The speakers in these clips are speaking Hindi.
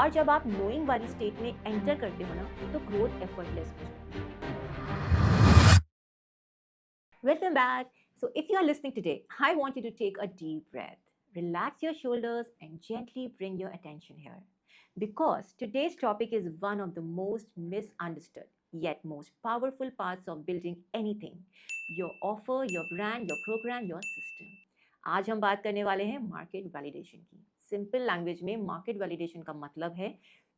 और जब आप नोइंग वाली स्टेट में एंटर करते हो ना, तो ग्रोथ एफर्टलेस हो जाती है। Welcome back. So, if you are listening today, I want you to take a deep breath, relax your shoulders, and gently bring your attention here. Because today's topic is one of the most misunderstood yet most powerful parts of building anything: your offer, your brand, your program, your system. आज हम बात करने वाले हैं मार्केट वैलिडेशन की। सिंपल लैंग्वेज में मार्केट वैलिडेशन का मतलब है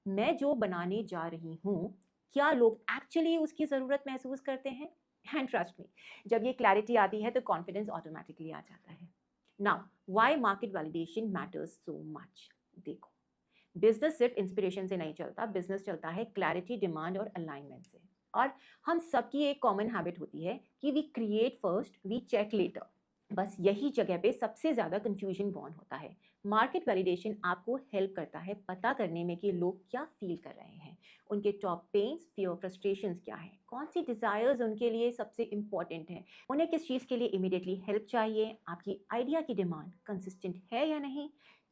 मैं जो बनाने जा रही हूँ, क्या लोग एक्चुअली उसकी ज़रूरत महसूस करते हैं। एंड ट्रस्ट मी, जब ये क्लैरिटी आती है तो कॉन्फिडेंस ऑटोमेटिकली आ जाता है। Now why market validation matters so much. देखो, बिजनेस सिर्फ इंस्पिरेशन से नहीं चलता, बिजनेस चलता है क्लैरिटी, डिमांड और अलाइनमेंट से। और हम सबकी एक कॉमन हैबिट होती है कि we create first, we check later. बस यही जगह पे सबसे ज़्यादा कंफ्यूजन बॉर्न होता है। मार्केट वैलिडेशन आपको हेल्प करता है पता करने में कि लोग क्या फील कर रहे हैं, उनके टॉप पेन्स, फियर, फ्रस्ट्रेशंस क्या हैं, कौन सी डिज़ायर्स उनके लिए सबसे इम्पॉर्टेंट हैं, उन्हें किस चीज़ के लिए इमीडिएटली हेल्प चाहिए, आपकी आइडिया की डिमांड कंसिस्टेंट है या नहीं,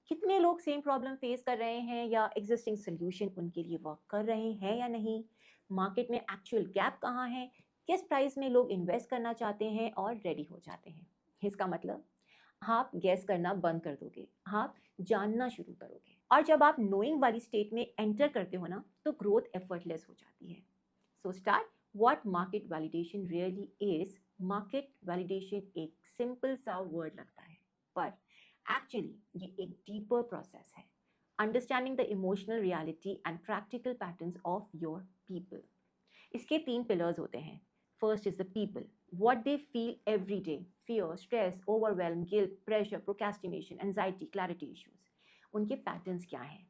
कितने लोग सेम प्रॉब्लम फेस कर रहे हैं या एग्जिस्टिंग सोल्यूशन उनके लिए वर्क कर रहे हैं या नहीं, मार्केट में एक्चुअल गैप कहाँ है, किस प्राइस में लोग इन्वेस्ट करना चाहते हैं और रेडी हो जाते हैं। इसका मतलब आप गैस करना बंद कर दोगे, आप जानना शुरू करोगे। और जब आप नोइंग वाली स्टेट में एंटर करते हो ना, तो ग्रोथ एफर्टलेस हो जाती है। So start what market validation really is. Market validation एक सिंपल सा वर्ड लगता है, पर एक्चुअली ये एक डीपर प्रोसेस है। Understanding the emotional reality and practical patterns of your people. इसके तीन पिलर्स होते हैं। First is the people, what they feel every day: fear, stress, overwhelm, guilt, pressure, procrastination, anxiety, clarity issues. उनके पैटर्न्स क्या हैं?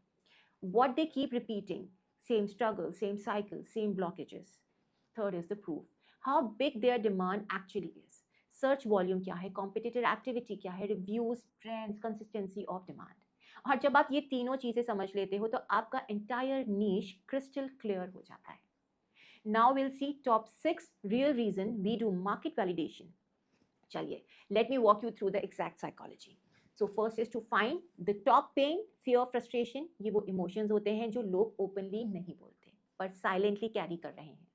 What they keep repeating: same struggle, same cycle, same blockages. Third is the proof, how big their demand actually is. Search volume क्या है, कॉम्पिटिटिव एक्टिविटी क्या है, reviews, trends, consistency of demand. और जब आप ये तीनों चीज़ें समझ लेते हो तो आपका एंटायर नीश क्रिस्टल क्लियर हो जाता है। Now we'll see top 6 real reason we do market validation. चलिए, let me walk you through the exact psychology. So first is to find the top pain, fear, frustration. ये वो emotions होते हैं जो लोग openly नहीं बोलते पर silently carry कर रहे हैं.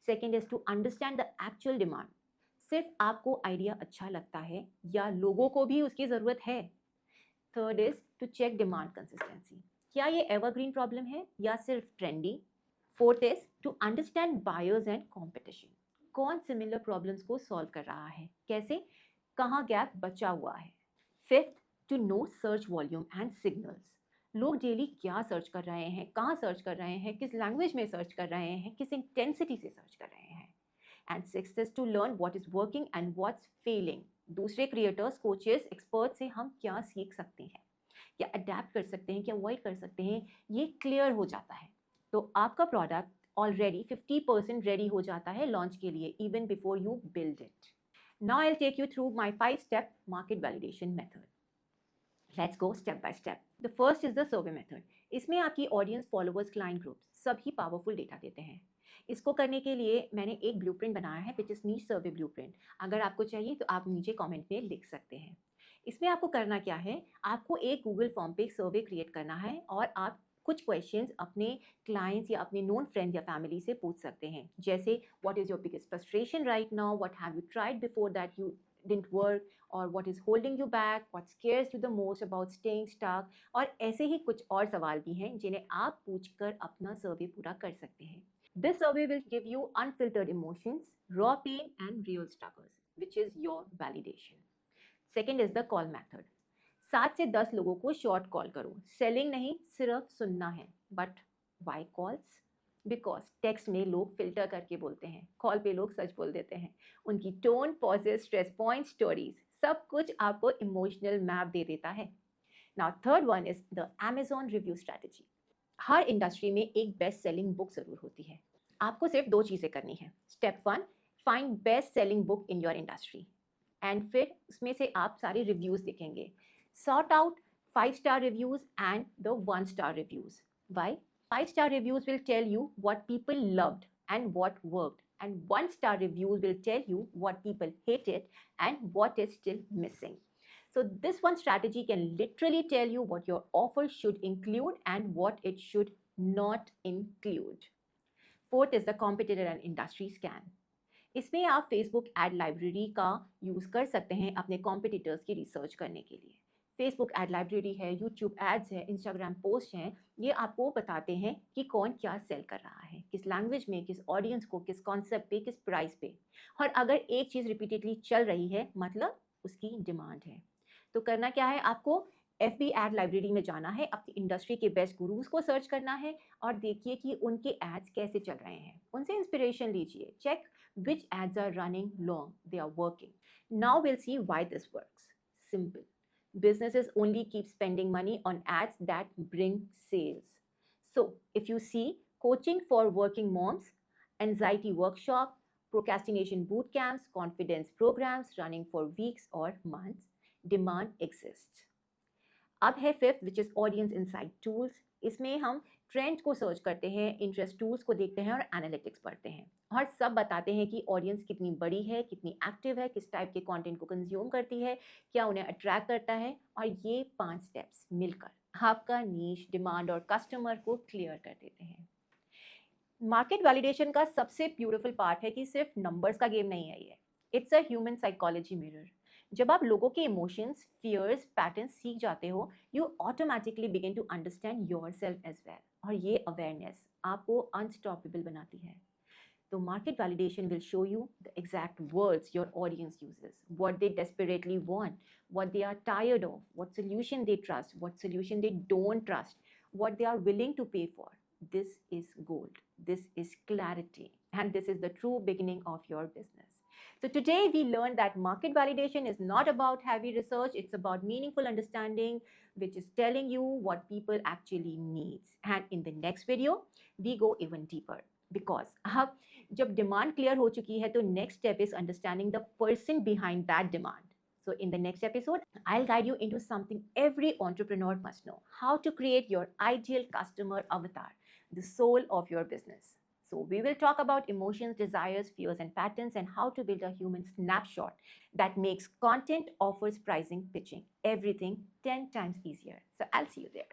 Second is to understand the actual demand. सिर्फ आपको आइडिया अच्छा लगता है या लोगों को भी उसकी ज़रूरत है. Third is to check demand consistency. क्या ये evergreen problem है या सिर्फ trendy? Fourth is to understand buyers and competition. कौन सिमिलर प्रॉब्लम्स को सॉल्व कर रहा है, कैसे, कहाँ गैप बचा हुआ है। Fifth, to know search volume and signals. लोग डेली क्या सर्च कर रहे हैं, कहाँ सर्च कर रहे हैं, किस लैंग्वेज में सर्च कर रहे हैं, किस इंटेंसिटी से सर्च कर रहे हैं। And sixth is to learn what is working and what's failing. दूसरे क्रिएटर्स, कोचेस, एक्सपर्ट से हम क्या सीख सकते हैं, क्या अडेप्ट कर सकते हैं, क्या अवॉइड कर सकते हैं, ये क्लियर हो जाता है। तो आपका प्रोडक्ट ऑलरेडी 50% रेडी हो जाता है लॉन्च के लिए, even before you build it. Now I will take you through my 5 step market validation method. Let's go step by step. The first is the survey method. इसमें आपकी ऑडियंस, फॉलोअर्स, क्लाइंट ग्रुप सभी पावरफुल डेटा देते हैं। इसको करने के लिए मैंने एक ब्लूप्रिंट बनाया है, which is niche survey blueprint. अगर आपको चाहिए तो आप नीचे कमेंट में लिख सकते हैं। इसमें आपको करना क्या है, आपको एक गूगल फॉर्म पे एक सर्वे क्रिएट करना है और आप कुछ क्वेश्चंस अपने क्लाइंट्स या अपने नोन फ्रेंड्स या फैमिली से पूछ सकते हैं, जैसे what is your biggest frustration right now, what have you tried before that you didn't work, और what is holding you back, what scares you the most about staying stuck. और ऐसे ही कुछ और सवाल भी हैं जिन्हें आप पूछकर अपना सर्वे पूरा कर सकते हैं। This survey will give you unfiltered emotions, raw pain and real struggles, which is your validation. Second is the call method. 7 से 10 लोगों को शॉर्ट कॉल करो, सेलिंग नहीं, सिर्फ सुनना है। But why calls? Because text में लोग फिल्टर करके बोलते हैं, कॉल पे लोग सच बोल देते हैं। उनकी tone, pauses, stress point, stories, सब कुछ आपको इमोशनल मैप दे देता है। Now third one is the Amazon review strategy. हर इंडस्ट्री में एक बेस्ट सेलिंग बुक जरूर होती है। आपको सिर्फ 2 चीज़ें करनी है। Step 1, find best selling book in your industry. And फिर उसमें से आप सारे रिव्यूज़ देखेंगे। Sort out 5-star reviews and the 1-star reviews. Why? 5-star reviews will tell you what people loved and what worked, and 1-star reviews will tell you what people hated and what is still missing. So this one strategy can literally tell you what your offer should include and what it should not include. Fourth is the competitor and industry scan. इसमें आप फेसबुक एड लाइब्रेरी का यूज़ कर सकते हैं अपने कॉम्पिटिटर्स की रिसर्च करने के लिए। फेसबुक एड लाइब्रेरी है, यूट्यूब एड्स है, इंस्टाग्राम पोस्ट हैं, ये आपको बताते हैं कि कौन क्या सेल कर रहा है, किस लैंग्वेज में, किस ऑडियंस को, किस कॉन्सेप्ट पे, किस प्राइस पे। और अगर एक चीज़ रिपीटेडली चल रही है मतलब उसकी डिमांड है। तो करना क्या है, आपको FB एड लाइब्रेरी में जाना है, अपनी इंडस्ट्री के बेस्ट गुरुज को सर्च करना है और देखिए कि उनके एड्स कैसे चल रहे हैं, उनसे इंस्पिरेशन लीजिए, check which ads are running long, they are working. Now we'll see why this works. Simple. Businesses only keep spending money on ads that bring sales. So if you see coaching for working moms, anxiety workshop, procrastination boot camps, confidence programs running for weeks or months, demand exists. अब है fifth which is audience insight tools. इसमें हम ट्रेंड को सर्च करते हैं, इंटरेस्ट टूल्स को देखते हैं और एनालिटिक्स पढ़ते हैं और सब बताते हैं कि ऑडियंस कितनी बड़ी है, कितनी एक्टिव है, किस टाइप के कंटेंट को कंज्यूम करती है, क्या उन्हें अट्रैक्ट करता है। और ये 5 स्टेप्स मिलकर आपका नीश, डिमांड और कस्टमर को क्लियर कर देते हैं। मार्केट वैलिडेशन का सबसे ब्यूटीफुल पार्ट है कि सिर्फ नंबर्स का गेम नहीं है ये, it's a human psychology mirror. जब आप लोगों के इमोशंस, फियर्स, पैटर्न्स सीख जाते हो, you automatically begin to understand yourself as well. और ये अवेयरनेस आपको अनस्टॉपेबल बनाती है। तो market validation will show you the exact words your audience uses, what they desperately want, what they are tired of, what solution they trust, what solution they don't trust, what they are willing to pay for. This is gold, this is clarity, and this is the true beginning of your business. So today we learned that market validation is not about heavy research, it's about meaningful understanding, which is telling you what people actually need. And in the next video, we go even deeper because अब जब demand clear हो चुकी है तो next step is understanding the person behind that demand. So in the next episode, I'll guide you into something every entrepreneur must know: how to create your ideal customer avatar, the soul of your business. So we will talk about emotions, desires, fears, and patterns, and how to build a human snapshot that makes content, offers, pricing, pitching, everything 10 times easier. So I'll see you there.